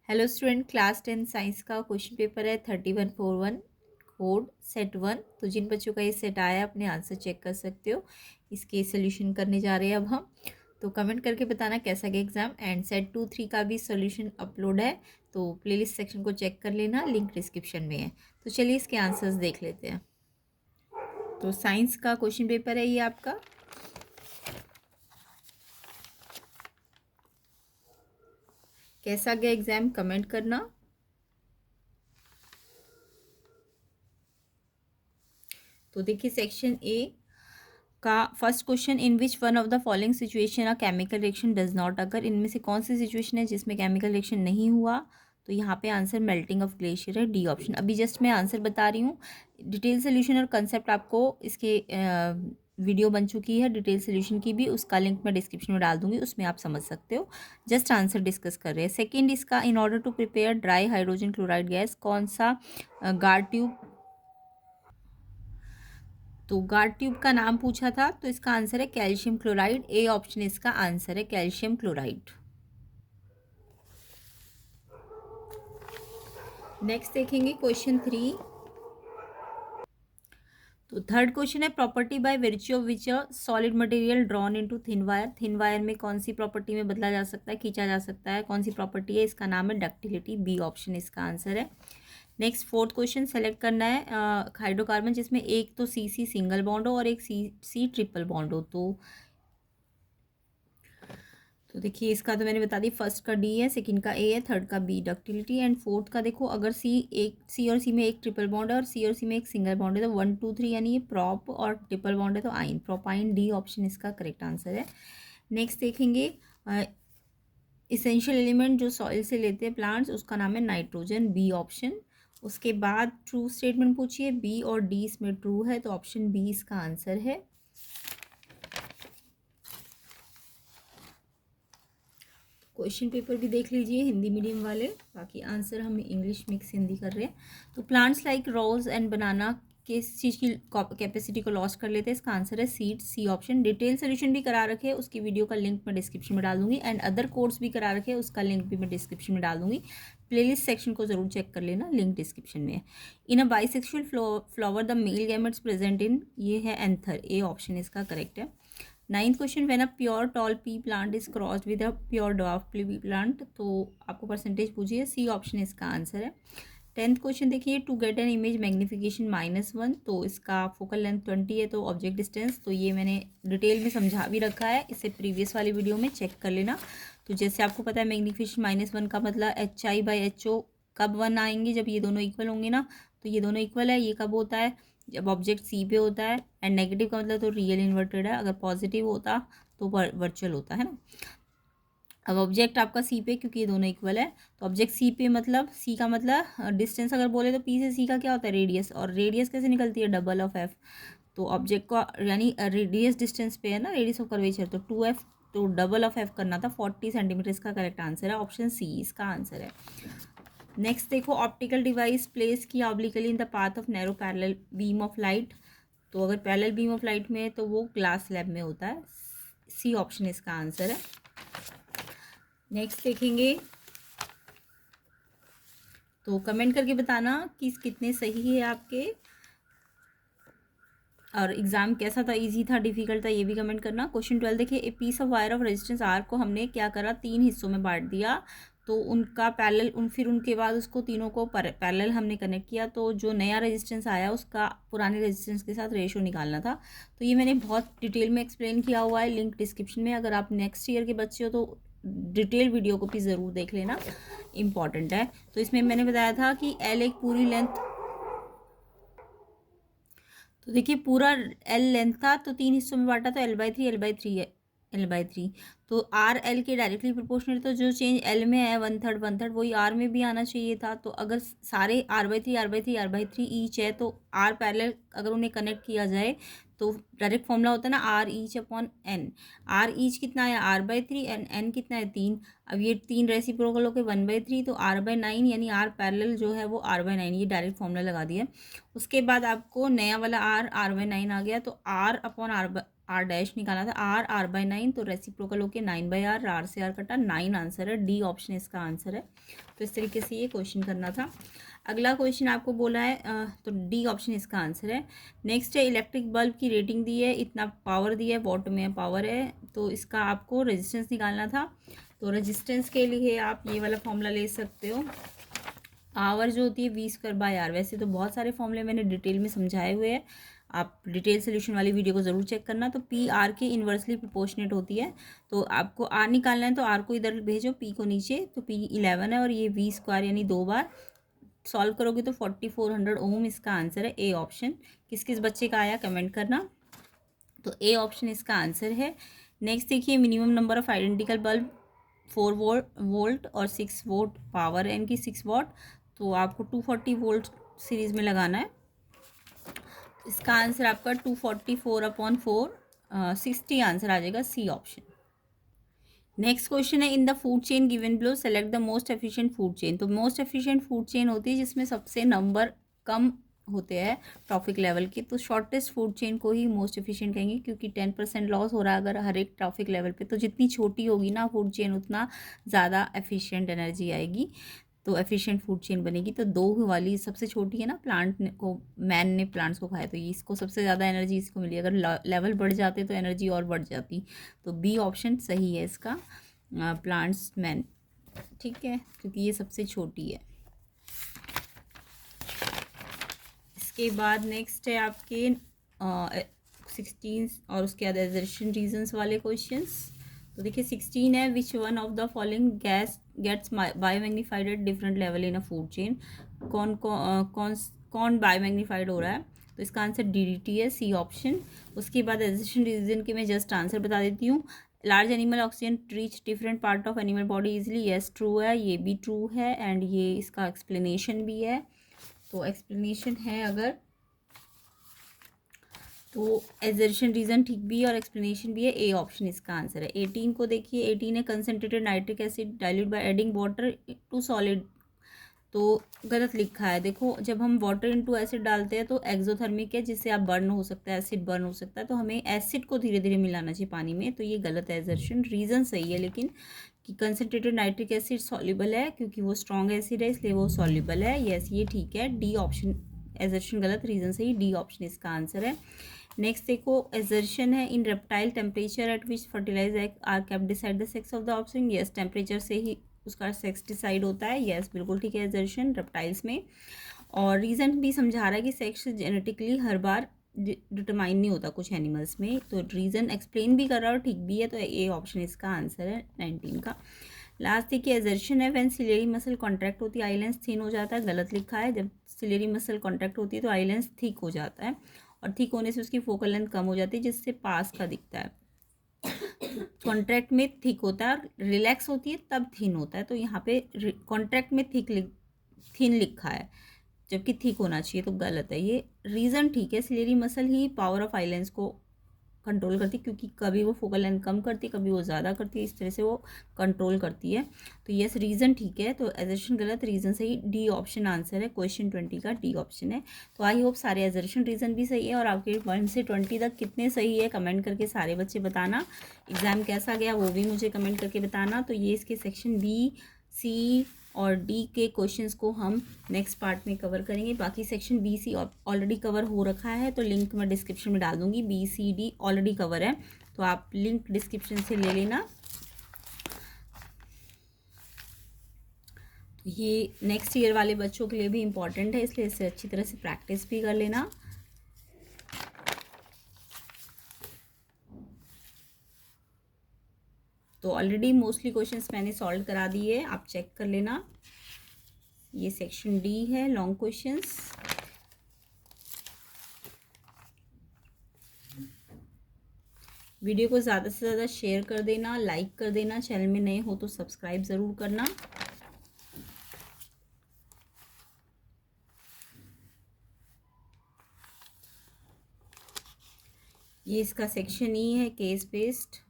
Hello student, class 10 science का question paper है 3141 code set 1। तो जिन बच्चों का ये सेट आया अपने आंसर चेक कर सकते हो। इसके सोल्यूशन करने जा रहे हैं अब हम। तो कमेंट करके बताना कैसा गया एग्जाम। एंड सेट 2-3 का भी सोल्यूशन अपलोड है, तो प्लेलिस्ट सेक्शन को चेक कर लेना, लिंक डिस्क्रिप्शन में है। तो चलिए इसके आंसर्स देख लेते हैं। तो साइंस का क्वेश्चन पेपर है ये आपका। कैसा गया एग्जाम कमेंट करना। तो देखिए सेक्शन ए का first question, in which one of the following situation a chemical reaction does not occur. इनमें से कौन सी सिचुएशन है जिसमें केमिकल रिएक्शन नहीं हुआ। तो यहाँ पे आंसर मेल्टिंग ऑफ ग्लेशियर है, डी ऑप्शन। अभी जस्ट मैं आंसर बता रही हूँ। डिटेल सोल्यूशन और कंसेप्ट आपको इसके वीडियो बन चुकी है डिटेल सोल्यूशन की भी, उसका लिंक मैं डिस्क्रिप्शन में डाल दूंगी, उसमें आप समझ सकते हो। जस्ट आंसर डिस्कस कर रहे हैं। सेकेंड इसका, in order to prepare dry hydrogen chloride gas, कौन सा गार्ड ट्यूब। तो गार्ड ट्यूब का नाम पूछा था, तो इसका आंसर है कैल्शियम क्लोराइड। ए ऑप्शन इसका आंसर है कैल्शियम क्लोराइड। नेक्स्ट देखेंगे क्वेश्चन 3। तो थर्ड क्वेश्चन है, property by virtue of which a solid material drawn into thin wire. Thin wire में कौन सी प्रॉपर्टी में बदला जा सकता है, खींचा जा सकता है, कौन सी प्रॉपर्टी है। इसका नाम है डक्टिलिटी। बी ऑप्शन इसका आंसर है। नेक्स्ट फोर्थ क्वेश्चन, सेलेक्ट करना है हाइड्रोकार्बन जिसमें एक तो सी सी सिंगल बॉन्ड हो और एक सी सी ट्रिपल बॉन्ड हो। तो देखिए इसका तो मैंने बता दी, फर्स्ट का डी है, सेकंड का ए है, थर्ड का बी डक्टिलिटी, एंड फोर्थ का देखो, अगर सी और सी में एक ट्रिपल बॉन्ड है और सी और सी में एक सिंगल बॉन्ड है तो 1 2 3 यानी ये प्रॉप, और ट्रिपल बॉन्ड है तो आइन, प्रोपाइन। डी ऑप्शन इसका करेक्ट आंसर है। नेक्स्ट देखेंगे इसेंशियल एलिमेंट जो सॉइल से लेते हैं प्लांट्स, उसका नाम है नाइट्रोजन। B option. उसके बाद ट्रू स्टेटमेंट पूछिए, बी और डी इसमें ट्रू है तो ऑप्शन बी इसका आंसर है। क्वेश्चन पेपर भी देख लीजिए हिंदी मीडियम वाले, बाकी आंसर हम इंग्लिश मिक्स हिंदी कर रहे हैं। तो प्लांट्स लाइक रोज एंड बनाना किस चीज़ की कैपेसिटी को लॉस कर लेते हैं, इसका आंसर है सीड। C option. डिटेल सोल्यूशन भी करा रखे, उसकी वीडियो का लिंक मैं डिस्क्रिप्शन में डाल दूंगी, एंड अदर कोर्स भी करा रखे, उसका लिंक भी मैं डिस्क्रिप्शन में डाल दूंगी। प्लेलिस्ट सेक्शन को जरूर चेक कर लेना, लिंक डिस्क्रिप्शन में है। In a bisexual flower the male gametes present in, ये है एंथर। ए ऑप्शन इसका करेक्ट है। Ninth question, when a pure tall pea plant is crossed with a pure dwarf pea plant, तो आपको percentage पूछिए। C option इसका answer है। Tenth question देखिए, to get an image magnification -1, तो इसका फोकल लेंथ 20 है, तो ऑब्जेक्ट डिस्टेंस, तो ये मैंने डिटेल में समझा भी रखा है, इसे प्रीवियस वाली वीडियो में चेक कर लेना। तो जैसे आपको पता है मैग्निफिकेशन -1 का मतलब HI/HO कब 1 आएंगे, जब ये दोनों इक्वल होंगे ना। तो ये दोनों इक्वल है, ये कब होता है, जब ऑब्जेक्ट सी पे होता है। एंड नेगेटिव का मतलब तो रियल इन्वर्टेड है, अगर पॉजिटिव होता तो वर्चुअल होता है ना। अब ऑब्जेक्ट आपका सी पे, क्योंकि ये दोनों इक्वल है, तो ऑब्जेक्ट सी पे मतलब सी का मतलब डिस्टेंस अगर बोले तो पी से सी का क्या होता है, रेडियस, और रेडियस कैसे निकलती है, डबल ऑफ एफ। तो ऑब्जेक्ट का यानी रेडियस डिस्टेंस पे है ना, रेडियस ऑफ कर्वेचर, तो 2f, तो डबल ऑफ एफ करना था, 40 सेंटीमीटर इसका करेक्ट आंसर है, ऑप्शन सी इसका आंसर है। नेक्स्ट देखो, ऑप्टिकल डिवाइस प्लेस की obliquely in the path of narrow parallel beam of light, तो अगर पैरेलल बीम ऑफ लाइट में है तो वो ग्लास स्लैब में होता है। सी ऑप्शन इसका आंसर है। नेक्स्ट देखेंगे, तो कमेंट करके बताना कि कितने सही है आपके, और एग्जाम कैसा था, इजी था, डिफिकल्ट था, ये भी कमेंट करना। क्वेश्चन 12 देखिए, a piece of wire of resistance R को हमने क्या करा, 3 हिस्सों में बांट दिया, तो उनका पैरेलल फिर उनके बाद उसको तीनों को पैरेलल हमने कनेक्ट किया, तो जो नया रेजिस्टेंस आया उसका पुराने रेजिस्टेंस के साथ रेशो निकालना था। तो ये मैंने बहुत डिटेल में एक्सप्लेन किया हुआ है, लिंक डिस्क्रिप्शन में। अगर आप नेक्स्ट ईयर के बच्चे हो तो डिटेल वीडियो को भी ज़रूर देख लेना, इंपॉर्टेंट है। तो इसमें मैंने बताया था कि एल एक पूरी लेंथ, तो देखिए पूरा एल लेंथ था, तो 3 हिस्सों में बांटा, तो L/3 L/3 है, L/3। तो आर एल के डायरेक्टली प्रोपोर्शनल, तो जो चेंज एल में है 1/3 1/3 वही आर में भी आना चाहिए था। तो अगर सारे R/3 R/3 R/3 ईच है, तो आर पैरेलल अगर उन्हें कनेक्ट किया जाए तो डायरेक्ट फॉर्मूला होता है ना, R each upon N. R each कितना है, R/3, एन एन कितना है, 3। अब ये 3 रेसिप्रोकल होकर 1/3, तो R/9 यानी आर पैरेलल जो है वो R/9, ये डायरेक्ट फॉर्मूला लगा दिया। उसके बाद आपको नया वाला आर R/9 आ गया, तो R upon R R dash निकालना था, आर आर बाई 9, तो रेसिप्रोकल होके 9/r, आर से आर कटा 9 आंसर है, डी ऑप्शन इसका आंसर है। तो इस तरीके से ये क्वेश्चन करना था। अगला क्वेश्चन आपको बोला है तो डी ऑप्शन इसका आंसर है। नेक्स्ट है इलेक्ट्रिक बल्ब की रेटिंग दी है, इतना पावर दिया है, वॉट में पावर है, तो इसका आपको रेजिस्टेंस निकालना था। तो रेजिस्टेंस के लिए आप ये वाला फॉर्मूला ले सकते हो, पावर जो होती है V²/R। वैसे तो बहुत सारे फॉर्मूले मैंने डिटेल में समझाए हुए हैं, आप डिटेल सोल्यूशन वाली वीडियो को ज़रूर चेक करना। तो P R के इन्वर्सली प्रोपोर्शनेट होती है, तो आपको R निकालना है तो R को इधर भेजो, P को नीचे, तो P 11 है और ये V² यानी 2 बार सॉल्व करोगे तो 4400 ओम इसका आंसर है, ए ऑप्शन। किस किस बच्चे का आया कमेंट करना। तो ए ऑप्शन इसका आंसर है। नेक्स्ट देखिए, minimum number of identical bulb 4 volt और 6 वोल्ट पावर है इनकी 6 वॉट, तो आपको 240 वोल्ट सीरीज में लगाना है। इसका आंसर आपका 244/4 60 आंसर आ जाएगा, सी ऑप्शन। नेक्स्ट क्वेश्चन है, in the food chain given below select the most efficient food chain. तो मोस्ट एफिशिएंट फूड चेन होती है जिसमें सबसे नंबर कम होते हैं ट्रॉफिक लेवल के, तो शॉर्टेस्ट फूड चेन को ही मोस्ट एफिशिएंट कहेंगे, क्योंकि 10% लॉस हो रहा है अगर हर एक ट्रॉफिक लेवल पे, तो जितनी छोटी होगी ना फूड चेन उतना ज़्यादा एफिशिएंट एनर्जी आएगी, तो एफिशिएंट फूड चेन बनेगी। तो 2 वाली सबसे छोटी है ना, प्लांट को, मैन ने प्लांट्स को खाया तो ये इसको सबसे ज़्यादा एनर्जी इसको मिली, अगर लेवल बढ़ जाते तो एनर्जी और बढ़ जाती। तो बी ऑप्शन सही है इसका, प्लांट्स मैन, ठीक है, क्योंकि ये सबसे छोटी है। इसके बाद नेक्स्ट है आपके 16 और उसके बाद एजर्शन रीजंस वाले क्वेश्चंस। तो देखिए 16 है, which one of the following gas gets biomagnified at different level in a food chain. कौन बायोमैग्नीफाइड हो रहा है, तो इसका आंसर DDT है, सी ऑप्शन। उसके बाद एजर्शन रीजन के मैं जस्ट आंसर बता देती हूँ। Large animal oxygen reach different part of animal body easily, yes true है, ये भी ट्रू है, एंड ये इसका एक्सप्लेनेशन भी है। तो एक्सप्लेनेशन है अगर, तो एजर्शन रीज़न ठीक भी है और एक्सप्लेनेशन भी है, ए ऑप्शन इसका आंसर है। 18 को देखिए, 18 है, concentrated nitric acid dilute by adding water to solid, तो गलत लिखा है। देखो जब हम वाटर इनटू एसिड डालते हैं तो एक्सोथर्मिक है, जिससे आप बर्न हो सकता है, एसिड बर्न हो सकता है, तो हमें एसिड को धीरे धीरे मिलाना चाहिए पानी में, तो ये गलत है एजर्शन। रीज़न सही है लेकिन, कि कंसनट्रेटेड नाइट्रिक एसिड सॉल्युबल है, क्योंकि वो स्ट्रॉन्ग एसिड है इसलिए वो सॉल्युबल है, यस ये ठीक है, डी ऑप्शन एजर्शन गलत, रीज़न सही, डी ऑप्शन इसका आंसर है। नेक्स्ट देखो, एजर्शन है, in reptile temperature at which fertilize egg are kept decide the sex of the offspring, yes temperature से ही उसका सेक्स डिसाइड होता है, यस बिल्कुल ठीक है एजर्शन रेप्टाइल्स में। और रीज़न भी समझा रहा है कि सेक्स जेनेटिकली हर बार डिटरमाइन नहीं होता कुछ एनिमल्स में, तो रीज़न एक्सप्लेन भी कर रहा है और ठीक भी है, तो ए ऑप्शन इसका आंसर है 19 का। लास्ट देखिए, एजर्शन है, व्हेन सिलेरी मसल कॉन्ट्रैक्ट होती है आई लेंस थिन हो जाता है, गलत लिखा है। जब सिलेरी मसल कॉन्ट्रैक्ट होती है तो आई लेंस थिक हो जाता है, और थिक होने से उसकी फोकल लेंथ कम हो जाती है, जिससे पास का दिखता है। कॉन्ट्रैक्ट में थिक होता है और रिलैक्स होती है तब थिन होता है, तो यहाँ पे कॉन्ट्रैक्ट में थिन लिखा है, जबकि थिक होना चाहिए, तो गलत है ये। रीज़न ठीक है, सिलेरी मसल ही पावर ऑफ आई लेंस को कंट्रोल करती है, क्योंकि कभी वो फोकल लेंथ कम करती है, कभी वो ज़्यादा करती है, इस तरह से वो कंट्रोल करती है। तो यस रीज़न ठीक है, तो एजर्शन गलत, रीज़न सही, डी ऑप्शन आंसर है, क्वेश्चन 20 का डी ऑप्शन है। तो आई होप सारे एजर्शन रीज़न भी सही है, और आपके 1 से 20 तक कितने सही है कमेंट करके सारे बच्चे बताना। एग्ज़ाम कैसा गया वो भी मुझे कमेंट करके बताना। तो ये इसके सेक्शन बी, सी और डी के क्वेश्चंस को हम नेक्स्ट पार्ट में कवर करेंगे। बाकी section B C already cover हो रखा है, तो लिंक मैं डिस्क्रिप्शन में डाल दूंगी, B C D already cover है, तो आप लिंक डिस्क्रिप्शन से ले लेना। ये नेक्स्ट ईयर वाले बच्चों के लिए भी इम्पॉर्टेंट है, इसलिए इसे अच्छी तरह से प्रैक्टिस भी कर लेना। तो ऑलरेडी मोस्टली क्वेश्चंस मैंने सॉल्व करा दिए, आप चेक कर लेना। ये सेक्शन डी है, लॉन्ग क्वेश्चंस। वीडियो को ज़्यादा से ज़्यादा शेयर कर देना, लाइक कर देना, चैनल में नए हो तो सब्सक्राइब ज़रूर करना। ये इसका सेक्शन ई है, केस बेस्ड।